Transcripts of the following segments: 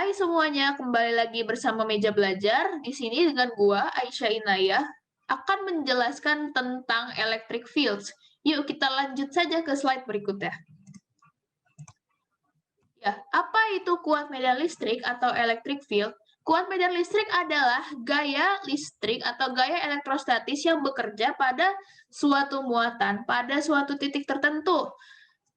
Hai semuanya, kembali lagi bersama Meja Belajar. Di sini dengan gua, Aisyah Inayah, akan menjelaskan tentang electric fields. Yuk kita lanjut saja ke slide berikutnya. Ya, apa itu kuat medan listrik atau electric field? Kuat medan listrik adalah gaya listrik atau gaya elektrostatis yang bekerja pada suatu muatan, pada suatu titik tertentu.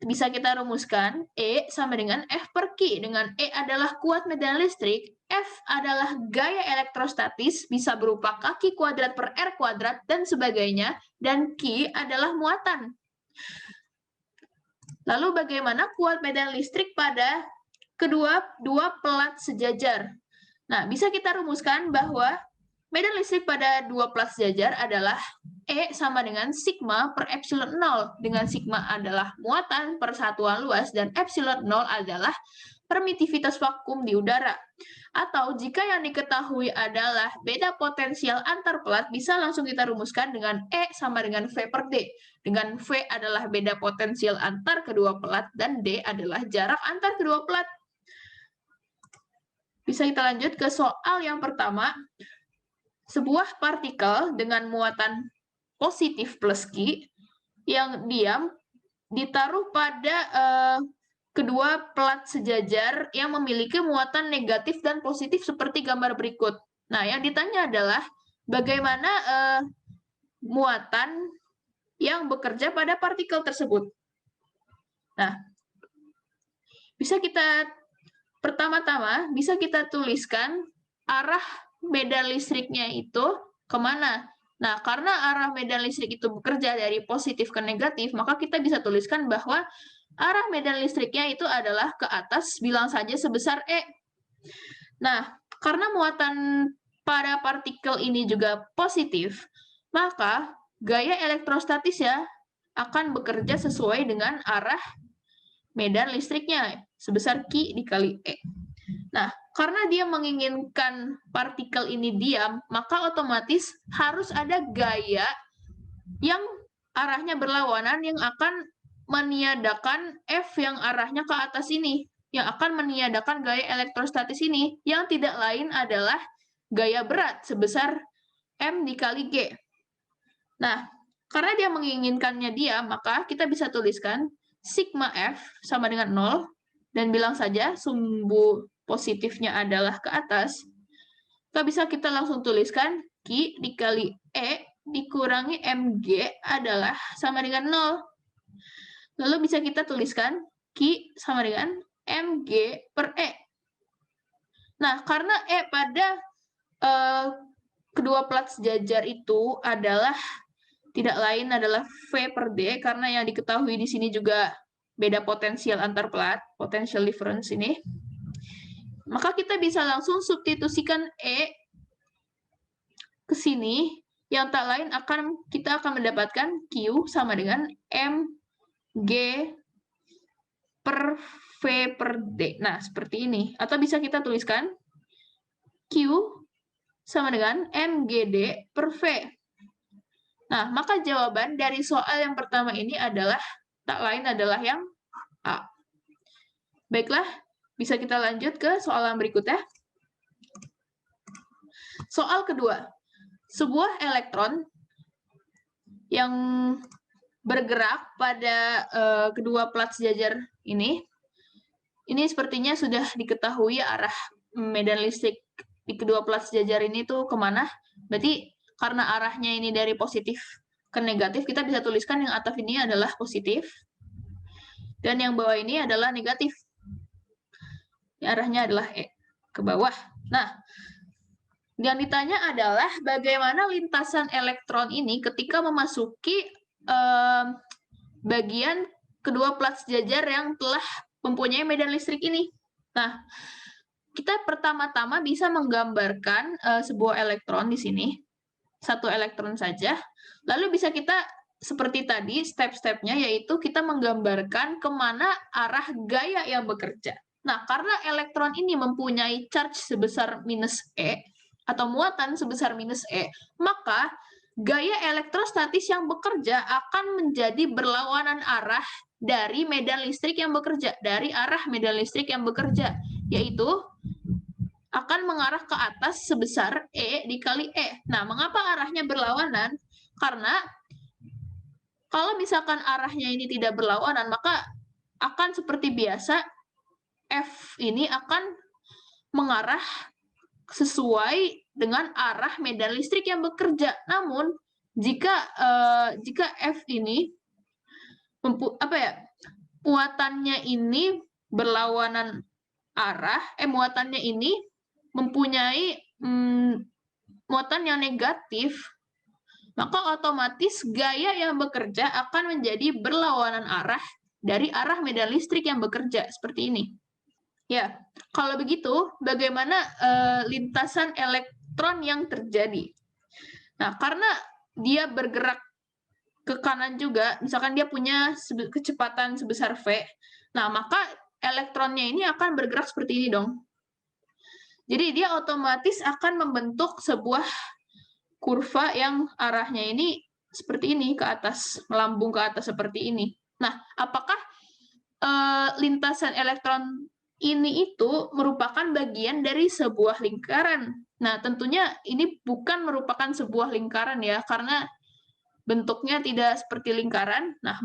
Bisa kita rumuskan, E sama dengan F per Q, dengan E adalah kuat medan listrik, F adalah gaya elektrostatis, bisa berupa kaki kuadrat per R kuadrat, dan sebagainya, dan Q adalah muatan. Lalu bagaimana kuat medan listrik pada dua pelat sejajar? Nah, bisa kita rumuskan bahwa medan listrik pada dua pelat sejajar adalah E sama dengan sigma per epsilon 0, dengan sigma adalah muatan per satuan luas dan epsilon 0 adalah permitivitas vakum di udara. Atau jika yang diketahui adalah beda potensial antar pelat, bisa langsung kita rumuskan dengan E sama dengan V per D. Dengan V adalah beda potensial antar kedua pelat dan D adalah jarak antar kedua pelat. Bisa kita lanjut ke soal yang pertama. Sebuah partikel dengan muatan positif plus Q yang diam ditaruh pada kedua pelat sejajar yang memiliki muatan negatif dan positif seperti gambar berikut. Nah, yang ditanya adalah bagaimana muatan yang bekerja pada partikel tersebut. Nah, pertama-tama bisa kita tuliskan arah medan listriknya itu kemana. Nah, karena arah medan listrik itu bekerja dari positif ke negatif, maka kita bisa tuliskan bahwa arah medan listriknya itu adalah ke atas, bilang saja sebesar E. Nah, karena muatan pada partikel ini juga positif, maka gaya elektrostatisnya akan bekerja sesuai dengan arah medan listriknya, sebesar Q dikali E. Nah, karena dia menginginkan partikel ini diam, maka otomatis harus ada gaya yang arahnya berlawanan yang akan meniadakan F yang arahnya ke atas ini, yang akan meniadakan gaya elektrostatis ini, yang tidak lain adalah gaya berat sebesar M dikali G. Nah, karena dia menginginkannya diam, maka kita bisa tuliskan sigma F sama dengan 0, dan bilang saja sumbu positifnya adalah ke atas, bisa kita langsung tuliskan Q dikali E dikurangi MG adalah sama dengan 0. Lalu bisa kita tuliskan Q sama dengan MG per E. Nah, karena E pada kedua pelat sejajar itu adalah tidak lain adalah V per D, karena yang diketahui di sini juga beda potensial antar pelat, potential difference ini. Maka kita bisa langsung substitusikan E ke sini, yang tak lain kita akan mendapatkan Q sama dengan MG per V per D. Nah, seperti ini. Atau bisa kita tuliskan Q sama dengan MGD per V. Nah, maka jawaban dari soal yang pertama ini adalah tak lain adalah yang A. Baiklah, bisa kita lanjut ke soal yang berikutnya. Soal kedua, sebuah elektron yang bergerak pada kedua pelat sejajar ini sepertinya sudah diketahui arah medan listrik di kedua pelat sejajar ini tuh kemana. Berarti karena arahnya ini dari positif ke negatif, kita bisa tuliskan yang atas ini adalah positif, dan yang bawah ini adalah negatif. Arahnya adalah E, ke bawah. Nah, yang ditanya adalah bagaimana lintasan elektron ini ketika memasuki bagian kedua pelat sejajar yang telah mempunyai medan listrik ini. Nah, kita pertama-tama bisa menggambarkan sebuah elektron di sini, satu elektron saja. Lalu bisa kita seperti tadi, step-stepnya yaitu kita menggambarkan kemana arah gaya yang bekerja. Nah, karena elektron ini mempunyai charge sebesar minus E, atau muatan sebesar minus E, maka gaya elektrostatis yang bekerja akan menjadi berlawanan arah dari medan listrik yang bekerja, dari arah medan listrik yang bekerja, yaitu akan mengarah ke atas sebesar E dikali E. Nah, mengapa arahnya berlawanan? Karena kalau misalkan arahnya ini tidak berlawanan, maka akan seperti biasa, F ini akan mengarah sesuai dengan arah medan listrik yang bekerja. Namun, jika F ini muatannya ini berlawanan arah, muatannya ini mempunyai muatan yang negatif, maka otomatis gaya yang bekerja akan menjadi berlawanan arah dari arah medan listrik yang bekerja, seperti ini. Ya, kalau begitu, bagaimana lintasan elektron yang terjadi? Nah, karena dia bergerak ke kanan juga, misalkan dia punya kecepatan sebesar V, nah maka elektronnya ini akan bergerak seperti ini dong. Jadi dia otomatis akan membentuk sebuah kurva yang arahnya ini seperti ini, ke atas, melambung ke atas seperti ini. Nah, apakah lintasan elektron ini itu merupakan bagian dari sebuah lingkaran? Nah, tentunya ini bukan merupakan sebuah lingkaran ya, karena bentuknya tidak seperti lingkaran. Nah,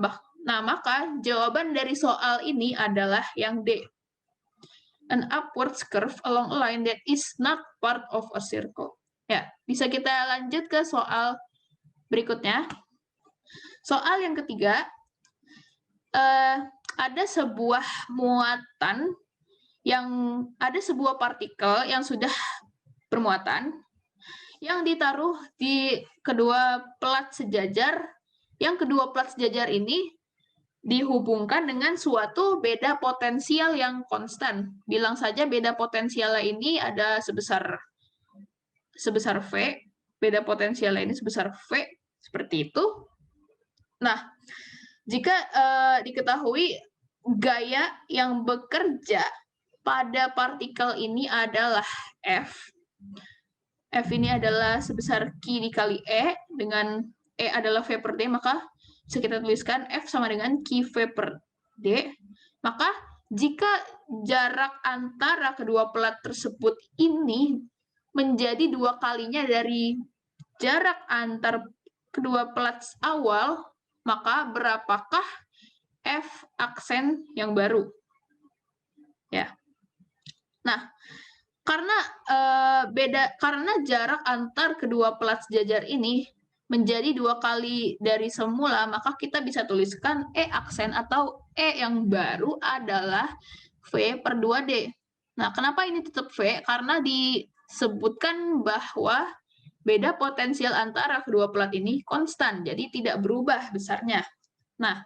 maka jawaban dari soal ini adalah yang D. An upwards curve along a line that is not part of a circle. Ya, bisa kita lanjut ke soal berikutnya. Soal yang ketiga, ada sebuah muatan ada sebuah partikel yang sudah bermuatan yang ditaruh di kedua plat sejajar, yang kedua plat sejajar ini dihubungkan dengan suatu beda potensial yang konstan. Bilang saja beda potensialnya ini ada sebesar V, beda potensialnya ini sebesar V, seperti itu. Nah, jika diketahui gaya yang bekerja pada partikel ini adalah F. F ini adalah sebesar Q dikali E, dengan E adalah V per D, maka bisa kita tuliskan F sama dengan Q V per D. Maka jika jarak antara kedua plat tersebut ini menjadi 2 kalinya dari jarak antar kedua plat awal, maka berapakah F aksen yang baru? Ya. Nah, karena jarak antar kedua plat sejajar ini menjadi 2 kali dari semula, maka kita bisa tuliskan E aksen atau E yang baru adalah V per 2D. Nah, kenapa ini tetap V? Karena disebutkan bahwa beda potensial antara kedua plat ini konstan, jadi tidak berubah besarnya. Nah,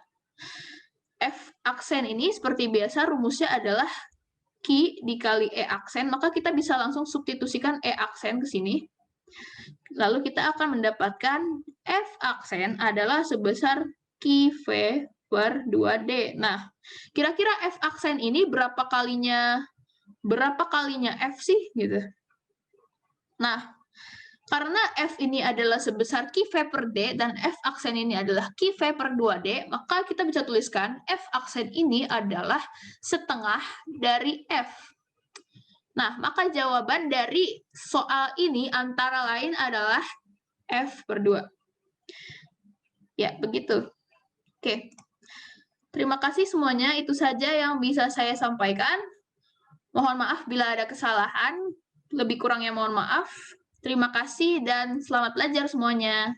F aksen ini seperti biasa rumusnya adalah Q dikali E aksen, maka kita bisa langsung substitusikan E aksen ke sini. Lalu kita akan mendapatkan F aksen adalah sebesar QV per 2D. Nah, kira-kira F aksen ini berapa kalinya F sih? Gitu. Nah, karena F ini adalah sebesar QV per D dan F aksen ini adalah QV per 2D, maka kita bisa tuliskan F aksen ini adalah setengah dari F. Nah, maka jawaban dari soal ini antara lain adalah F per 2. Ya, begitu. Oke. Terima kasih semuanya. Itu saja yang bisa saya sampaikan. Mohon maaf bila ada kesalahan. Lebih kurangnya mohon maaf. Terima kasih dan selamat belajar semuanya.